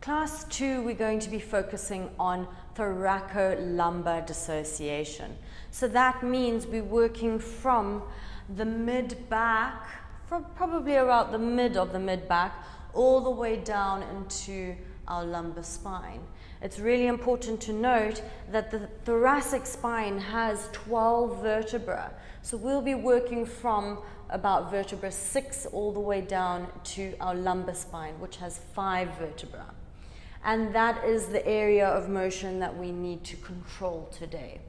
Class 2, we're going to be focusing on thoraco-lumbar dissociation. So that means we're working from the mid-back, from probably around the mid of the mid-back, all the way down into our lumbar spine. It's really important to note that the thoracic spine has 12 vertebrae. So we'll be working from about vertebra 6 all the way down to our lumbar spine, which has 5 vertebrae. And that is the area of motion that we need to control today.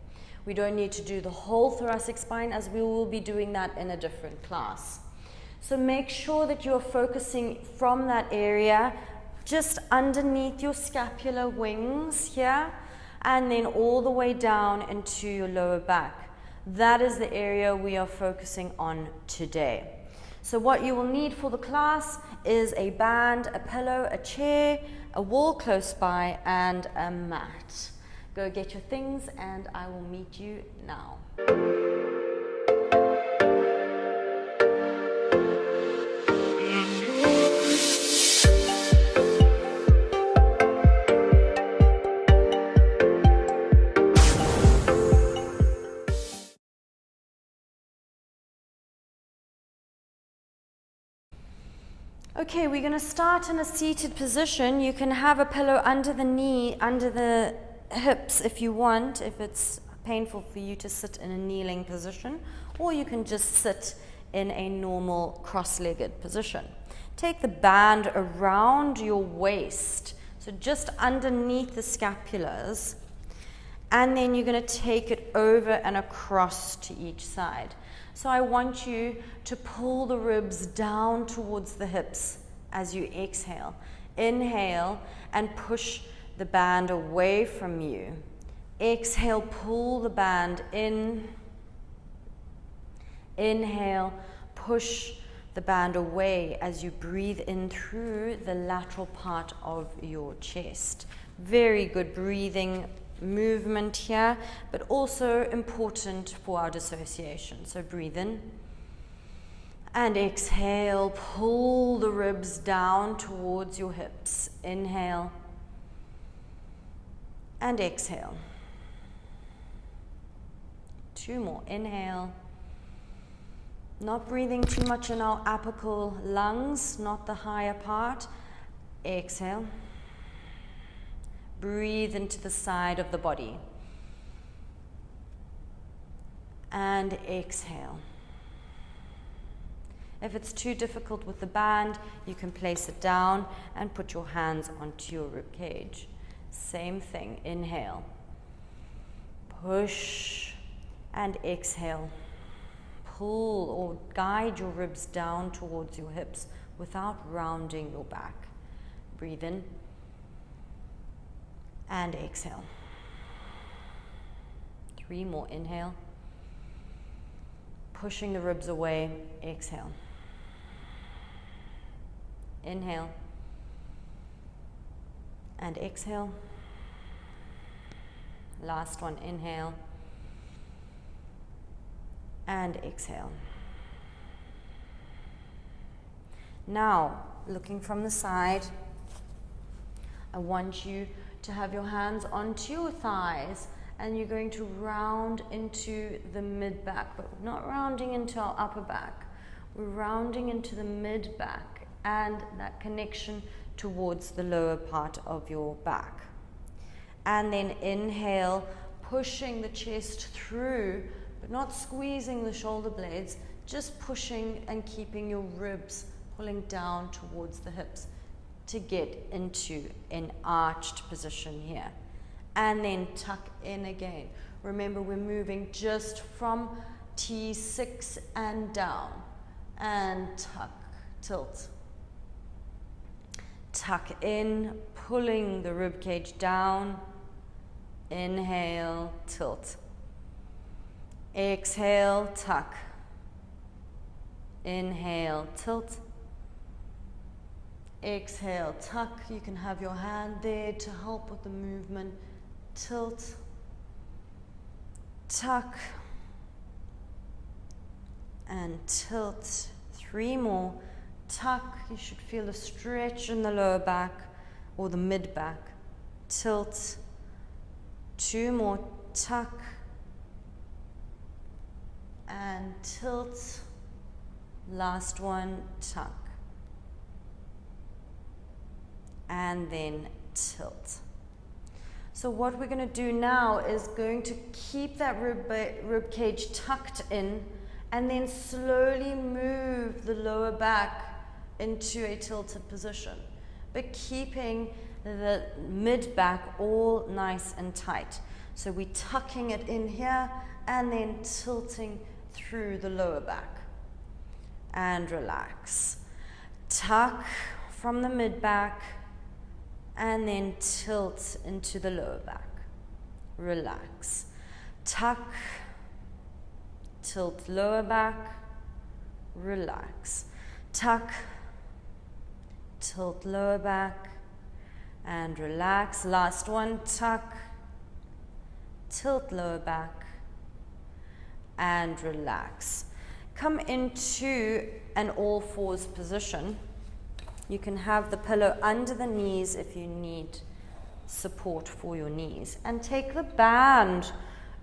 We don't need to do the whole thoracic spine, as we will be doing that in a different class. So make sure that you're focusing from that area, just underneath your scapular wings here, and then all the way down into your lower back. That is the area we are focusing on today. So what you will need for the class is a band, a pillow, a chair, a wall close by, and a mat. Go get your things and I will meet you now. Okay, we're going to start in a seated position. You can have a pillow under the knee, under the hips if you want, if it's painful for you to sit in a kneeling position, or you can just sit in a normal cross-legged position. Take the band around your waist, so just underneath the scapulars, and then you're going to take it over and across to each side. So I want you to pull the ribs down towards the hips as you exhale. Inhale and push the band away from you. Exhale, pull the band in. Inhale, push the band away as you breathe in through the lateral part of your chest. Very good breathing movement here, but also important for our dissociation. So breathe in and exhale, pull the ribs down towards your hips. Inhale and exhale. 2 more. Inhale. Not breathing too much in our apical lungs, not the higher part. Exhale. Breathe into the side of the body. And exhale. If it's too difficult with the band, you can place it down and put your hands onto your rib cage. Same thing. Inhale. Push and exhale. Pull or guide your ribs down towards your hips without rounding your back. Breathe in. And exhale. 3 more. Inhale. Pushing the ribs away. Exhale. Inhale. And exhale. Last one. Inhale. And exhale. Now, looking from the side, I want you to have your hands onto your thighs, and you're going to round into the mid-back, but we're not rounding into our upper back. We're rounding into the mid-back and that connection towards the lower part of your back. And then inhale, pushing the chest through, but not squeezing the shoulder blades, just pushing and keeping your ribs pulling down towards the hips to get into an arched position here. And then tuck in again. Remember, we're moving just from T6 and down. And tuck, tilt. Tuck in, pulling the rib cage down. Inhale, tilt. Exhale, tuck. Inhale, tilt. Exhale, tuck. You can have your hand there to help with the movement. Tilt, tuck, and tilt. 3 more. Tuck. You should feel a stretch in the lower back. or the mid back, tilt, 2 more, tuck, and tilt, last one, tuck, and then tilt. So what we're going to do now is going to keep that rib cage tucked in and then slowly move the lower back into a tilted position, but keeping the mid back all nice and tight. So we're tucking it in here and then tilting through the lower back. And relax. Tuck from the mid back and then tilt into the lower back. Relax. Tuck, tilt lower back, relax. Tuck, tilt lower back, and relax. Last one, tuck, tilt lower back, and relax. Come into an all fours position. You can have the pillow under the knees if you need support for your knees. And take the band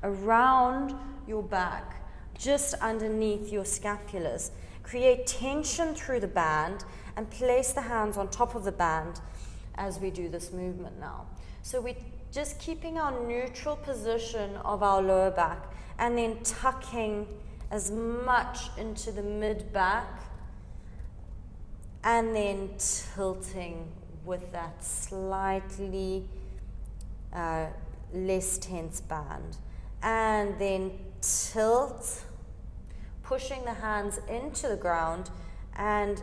around your back, just underneath your scapulars. Create tension through the band and place the hands on top of the band as we do this movement now. So we're just keeping our neutral position of our lower back and then tucking as much into the mid back and then tilting with that slightly less tense band. And then tilt, pushing the hands into the ground and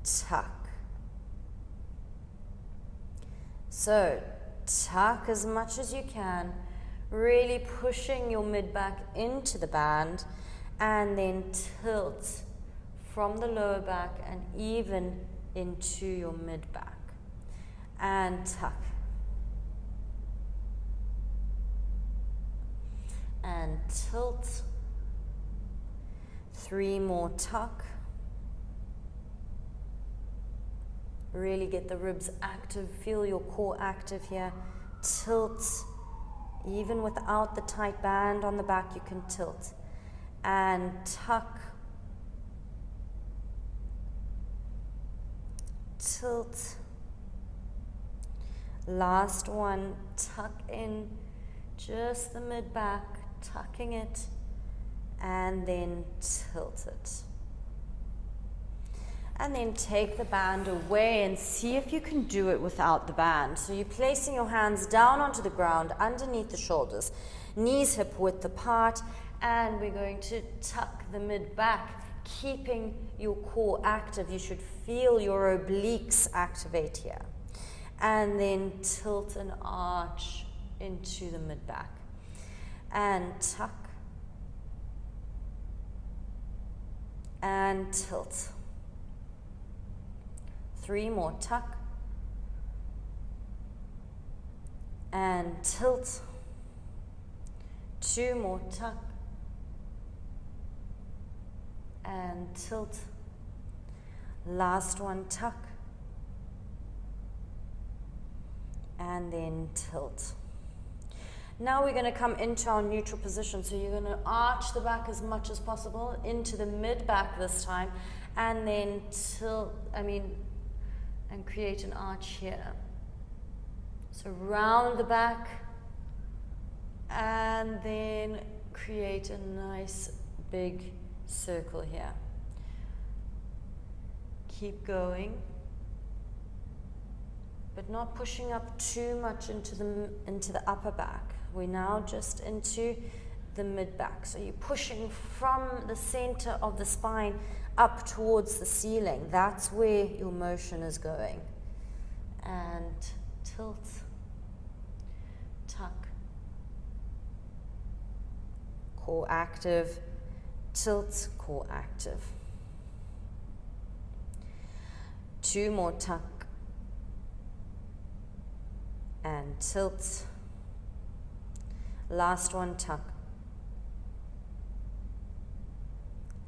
tuck. So tuck as much as you can, really pushing your mid back into the band, and then tilt from the lower back and even into your mid back. And tuck. And tilt. 3 more, tuck. Really get the ribs active, feel your core active here. Tilt. Even without the tight band on the back, you can tilt. And tuck. Tilt. Last one, tuck in just the mid back, tucking it, and then tilt it. And then take the band away and see if you can do it without the band. So you're placing your hands down onto the ground underneath the shoulders, knees hip width apart, and we're going to tuck the mid back, keeping your core active. You should feel your obliques activate here. And then tilt and arch into the mid back. And tuck. And tilt. 3 more, tuck. And tilt. 2 more, tuck. And tilt. Last one, tuck. And then tilt. Now we're going to come into our neutral position. So you're going to arch the back as much as possible into the mid back this time, and then tilt, and create an arch here. So round the back, and then create a nice big circle here. Keep going, but not pushing up too much into the upper back. We're now just into the mid back. So you're pushing from the center of the spine up towards the ceiling. That's where your motion is going. And tilt, tuck, core active, tilt, core active. 2 more, tuck, and tilt. Last one, tuck,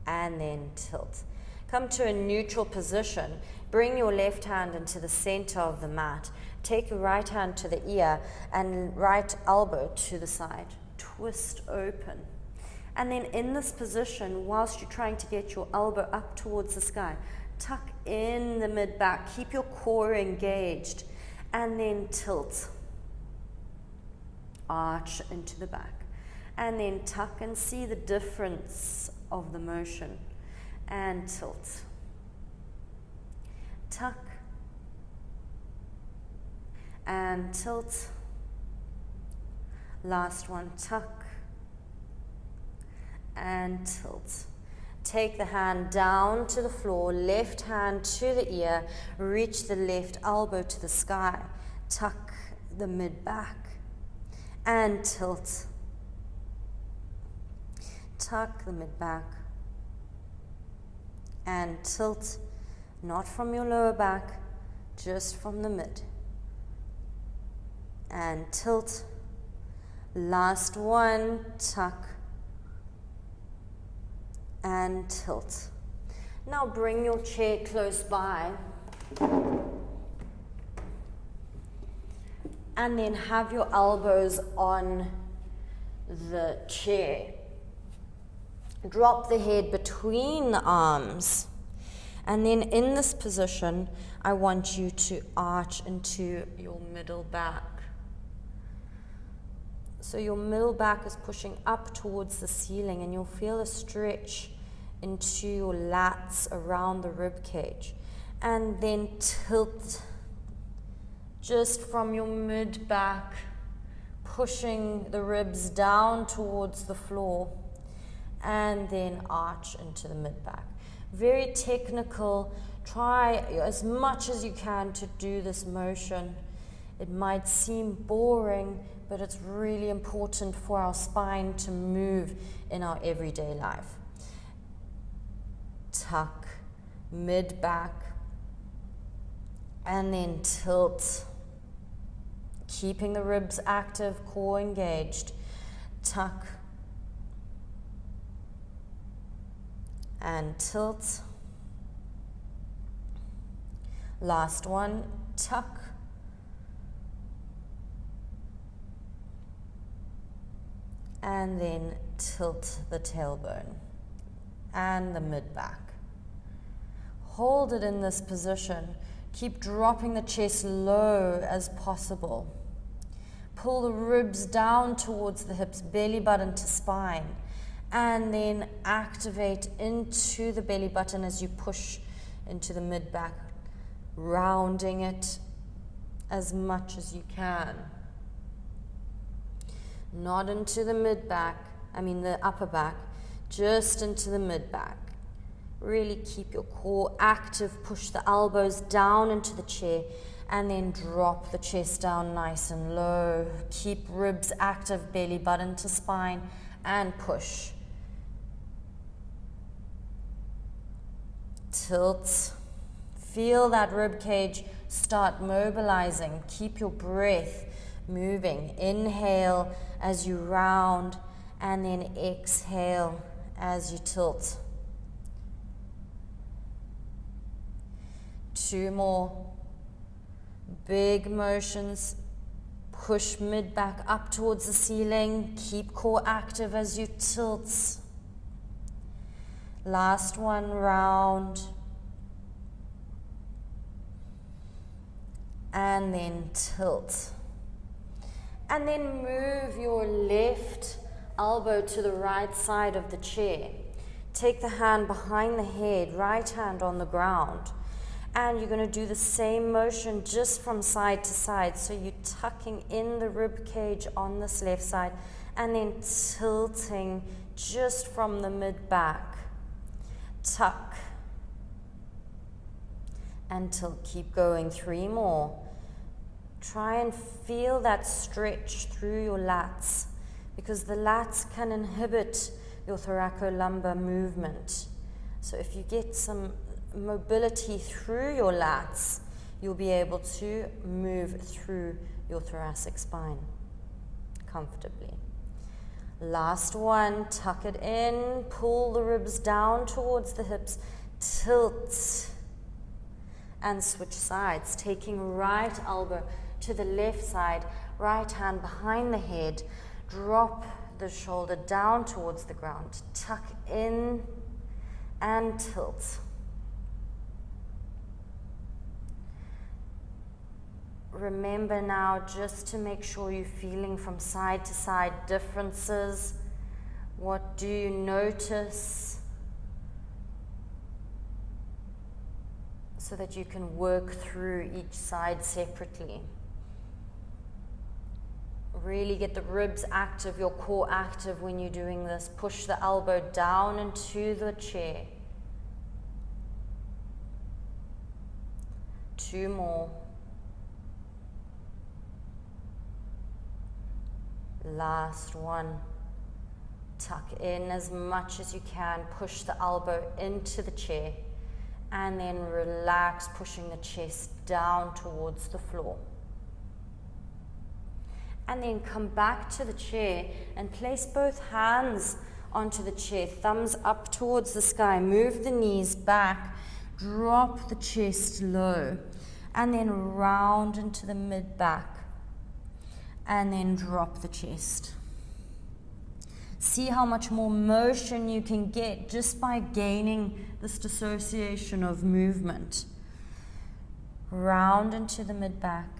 and then tilt. Come to a neutral position. bring your left hand into the center of the mat. Take your right hand to the ear and right elbow to the side. Twist open. And then in this position, whilst you're trying to get your elbow up towards the sky, tuck in the mid-back, keep your core engaged, and then tilt. Arch into the back. And then tuck and see the difference of the motion. And tilt. Tuck. And tilt. Last one, tuck. And tilt. Take the hand down to the floor, left hand to the ear, reach the left elbow to the sky, tuck the mid-back, and tilt. Tuck the mid-back, and tilt, not from your lower back, just from the mid. And tilt. Last one, tuck. And tilt. Now bring your chair close by and then have your elbows on the chair. Drop the head between the arms, and then in this position I want you to arch into your middle back. So your middle back is pushing up towards the ceiling, and you'll feel a stretch into your lats around the rib cage. And then tilt just from your mid back, pushing the ribs down towards the floor, and then arch into the mid back. Very technical. Try as much as you can to do this motion. It might seem boring, but it's really important for our spine to move in our everyday life. Tuck, mid-back, and then tilt. Keeping the ribs active, core engaged. Tuck, and tilt. Last one, tuck. And then tilt the tailbone and the mid-back. Hold it in this position. Keep dropping the chest low as possible. Pull the ribs down towards the hips, belly button to spine, and then activate into the belly button as you push into the mid-back, rounding it as much as you can. Not into the the upper back, just into the mid-back. Really keep your core active, push the elbows down into the chair, and then drop the chest down nice and low. Keep ribs active, belly button to spine, and push. Tilt. Feel that rib cage start mobilizing. Keep your breath moving. Inhale as you round, and then exhale as you tilt. 2 more. Big motions. Push mid-back up towards the ceiling. Keep core active as you tilt. Last one, round. And then tilt. And then move your left elbow to the right side of the chair. Take the hand behind the head, right hand on the ground. And you're going to do the same motion just from side to side. So you're tucking in the rib cage on this left side and then tilting just from the mid-back. Tuck. And tilt. Keep going. 3 more. Try and feel that stretch through your lats, because the lats can inhibit your thoracolumbar movement. So if you get some mobility through your lats, you'll be able to move through your thoracic spine comfortably. Last one, tuck it in, pull the ribs down towards the hips, tilt, and switch sides, taking right elbow to the left side, right hand behind the head, drop the shoulder down towards the ground, tuck in and tilt. Remember now just to make sure you're feeling from side to side differences. What do you notice? So that you can work through each side separately. Really get the ribs active, your core active when you're doing this. Push the elbow down into the chair. 2 more. Last one. Tuck in as much as you can. Push the elbow into the chair. And then relax, pushing the chest down towards the floor. And then come back to the chair and place both hands onto the chair, thumbs up towards the sky. Move the knees back, drop the chest low, and then round into the mid-back, and then drop the chest. See how much more motion you can get just by gaining this dissociation of movement. Round into the mid-back,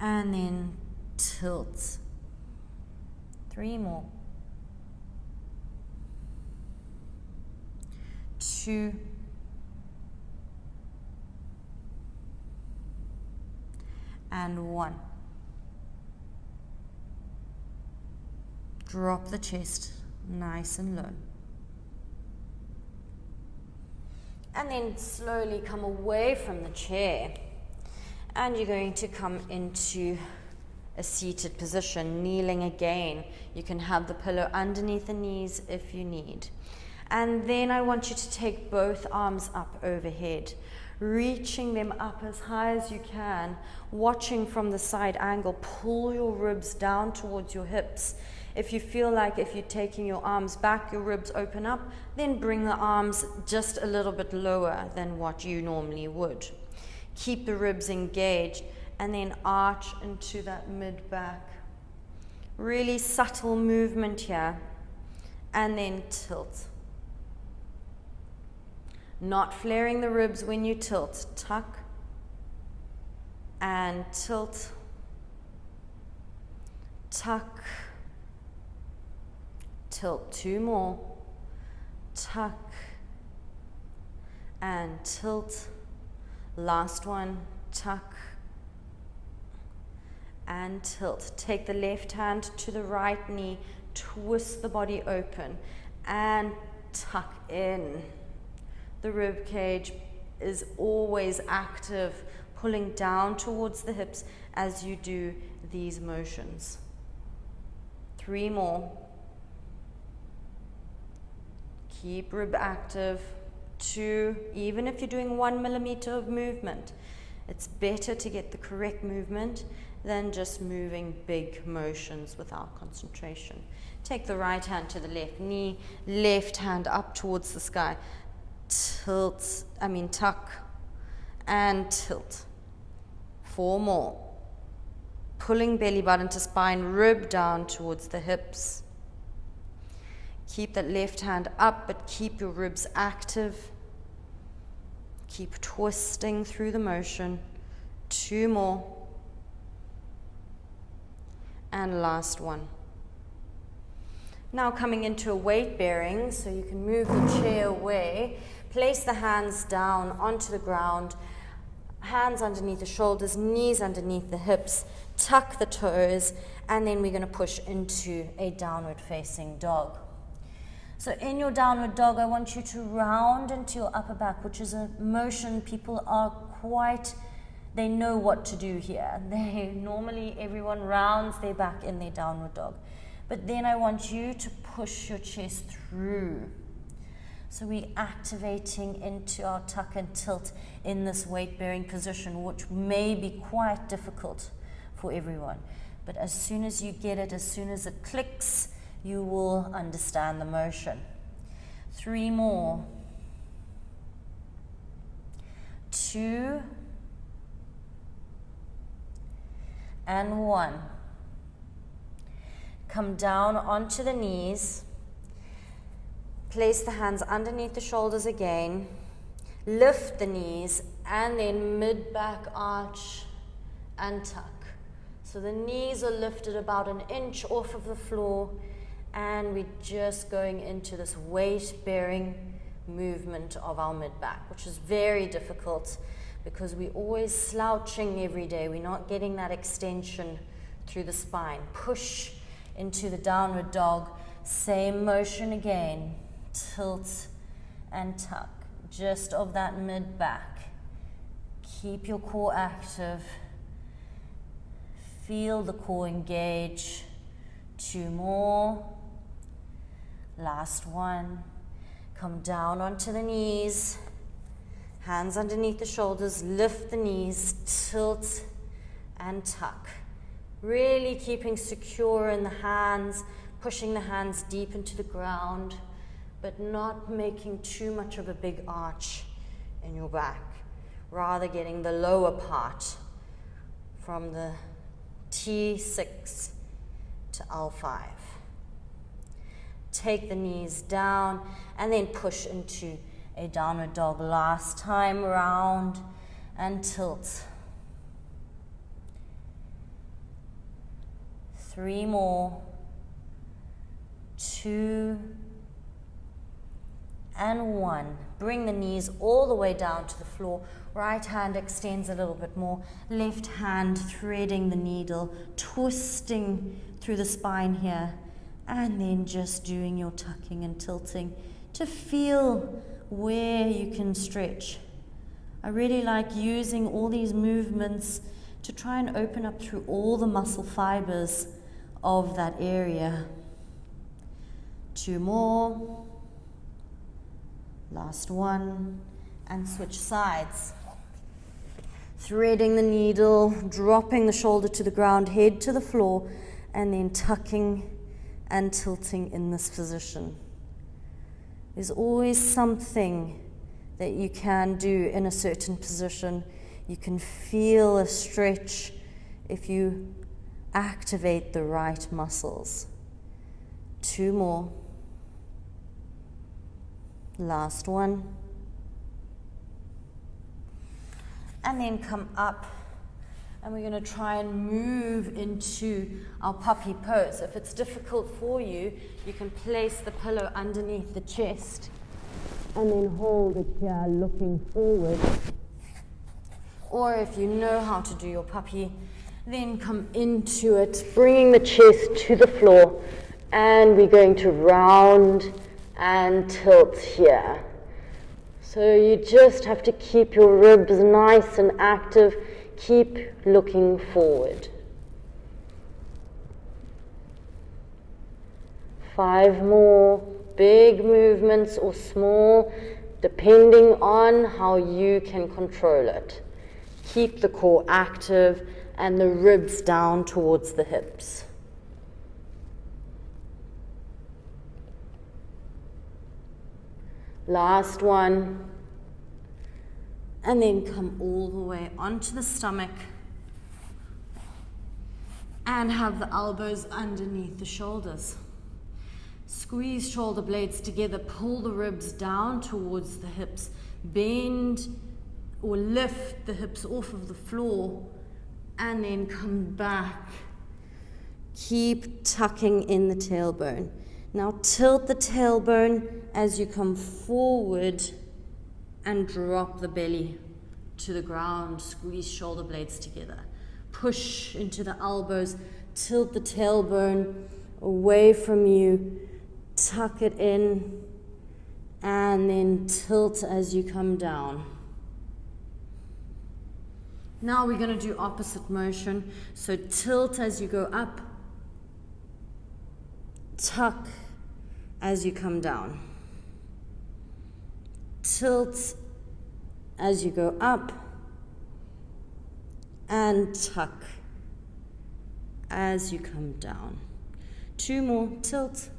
and then tilt. 3 more. 2. And 1. Drop the chest nice and low. And then slowly come away from the chair. And you're going to come into a seated position, kneeling again. You can have the pillow underneath the knees if you need. And then I want you to take both arms up overhead, reaching them up as high as you can, watching from the side angle. Pull your ribs down towards your hips. If you feel like if you're taking your arms back, your ribs open up, then bring the arms just a little bit lower than what you normally would. Keep the ribs engaged, and then arch into that mid-back. Really subtle movement here, and then tilt. Not flaring the ribs when you tilt. Tuck and tilt. Tuck. Tilt. 2 more. Tuck and tilt. Last one. Tuck and tilt. Take the left hand to the right knee, twist the body open, and tuck in. The rib cage is always active, pulling down towards the hips as you do these motions. 3 more. Keep rib active. 2, even if you're doing 1 millimeter of movement, it's better to get the correct movement than just moving big motions without concentration. Take the right hand to the left knee, left hand up towards the sky. Tuck and tilt. 4 more. Pulling belly button to spine, rib down towards the hips. Keep that left hand up, but keep your ribs active. Keep twisting through the motion. 2 more. And last one. Now coming into a weight bearing, so you can move the chair away. Place the hands down onto the ground. Hands underneath the shoulders, knees underneath the hips. Tuck the toes, and then we're going to push into a downward facing dog. So in your downward dog, I want you to round into your upper back, which is a motion people are they know what to do here. Normally everyone rounds their back in their downward dog. But then I want you to push your chest through. So we're activating into our tuck and tilt in this weight-bearing position, which may be quite difficult for everyone. But as soon as you get it, as soon as it clicks, you will understand the motion. 3 more. 2, and 1. Come down onto the knees. Place the hands underneath the shoulders again. Lift the knees and then mid-back arch and tuck. So the knees are lifted about an inch off of the floor, and we're just going into this weight-bearing movement of our mid-back, which is very difficult because we're always slouching every day. We're not getting that extension through the spine. Push into the downward dog. Same motion again. Tilt and tuck. Just of that mid-back. Keep your core active. Feel the core engage. 2 more. Last one. Come down onto the knees. Hands underneath the shoulders. Lift the knees. Tilt and tuck. Really keeping secure in the hands. Pushing the hands deep into the ground, but not making too much of a big arch in your back. Rather getting the lower part from the T6 to L5. Take the knees down and then push into a downward dog. Last time round and tilt. 3 more. 2 and 1. Bring the knees all the way down to the floor. Right hand extends a little bit more. Left hand threading the needle, twisting through the spine here, and then just doing your tucking and tilting to feel where you can stretch. I really like using all these movements to try and open up through all the muscle fibers of that area. 2 more. Last one. And switch sides. Threading the needle, dropping the shoulder to the ground, head to the floor, and then tucking and tilting in this position. There's always something that you can do in a certain position. You can feel a stretch if you activate the right muscles. 2 more. Last one. And then come up, and we're going to try and move into our puppy pose. If it's difficult for you, you can place the pillow underneath the chest and then hold it here looking forward. Or if you know how to do your puppy, then come into it, bringing the chest to the floor, and we're going to round and tilt here. So you just have to keep your ribs nice and active. Keep looking forward. 5 more. Big movements or small, depending on how you can control it. Keep the core active and the ribs down towards the hips. Last one. And then come all the way onto the stomach and have the elbows underneath the shoulders. Squeeze shoulder blades together, pull the ribs down towards the hips, bend or lift the hips off of the floor, and then come back. Keep tucking in the tailbone. Now tilt the tailbone as you come forward and drop the belly to the ground. Squeeze shoulder blades together. Push into the elbows. Tilt the tailbone away from you. Tuck it in. And then tilt as you come down. Now we're going to do opposite motion. So tilt as you go up. Tuck as you come down. Tilt as you go up, and tuck as you come down. 2 more. Tilt,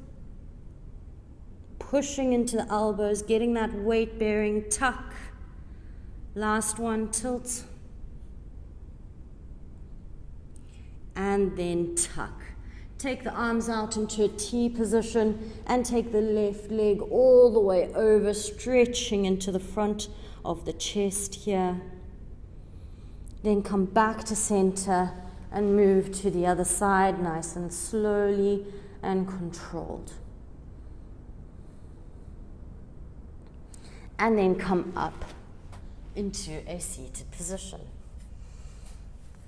pushing into the elbows, getting that weight bearing. Tuck, Last one, tilt. And then tuck. Take the arms out into a T position and take the left leg all the way over, stretching into the front of the chest here. Then come back to center and move to the other side, nice and slowly and controlled. And then come up into a seated position.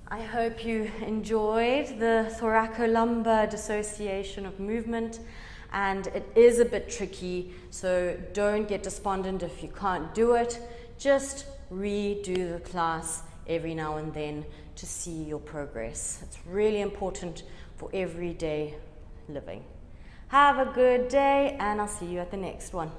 I hope you enjoyed the thoracolumbar dissociation of movement, and it is a bit tricky, so don't get despondent if you can't do it. Just redo the class every now and then to see your progress. It's really important for everyday living. Have a good day, and I'll see you at the next one.